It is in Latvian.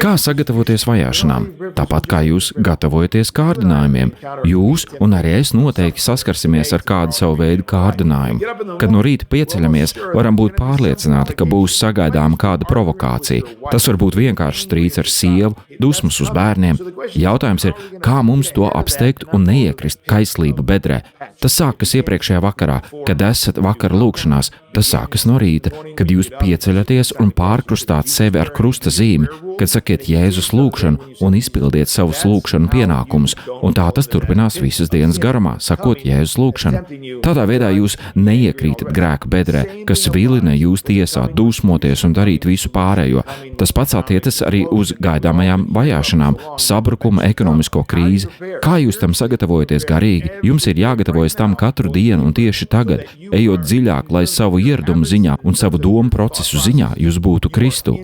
Kā sagatavoties vajāšanām? Tāpat kā jūs gatavojaties kārdinājumiem, jūs un arī es noteikti saskarsimies ar kādu savu veidu kārdinājumu. Kad no rīta pieceļamies, varam būt pārliecināti, ka būs sagaidāma kāda provokācija. Tas var būt vienkārši strīds ar sievu, dusmas uz bērniem. Jautājums ir, kā mums to apsteigt un neiekrist kaislība bedrē. Tas sākas iepriekšējā vakarā, kad esat vakara lūkšanās. Tas sākas no rīta, kad jūs pieceļaties un pārkrustāt sevi ar krusta zīmi, kad sakiet Jēzus lūgšanu un izpildiet savus lūgšanu pienākumus, un tā tas turpinās visas dienas garumā, sakot Jēzus lūgšanu. Tādā veidā jūs neiekrītat grēka bedrē, kas vilina jūs tiesāt, dusmoties un darīt visu pārējo. Tas pats attiecas arī uz gaidāmajām vajāšanām, sabrukumu, ekonomisko krīzi. Kā jūs tam sagatavojaties garīgi? Jums ir jāgatavojas tam katru dienu un tieši tagad, ejot dziļāk, lai savu ieradumu ziņā un savu domu procesu ziņā jūs būtu Kristu.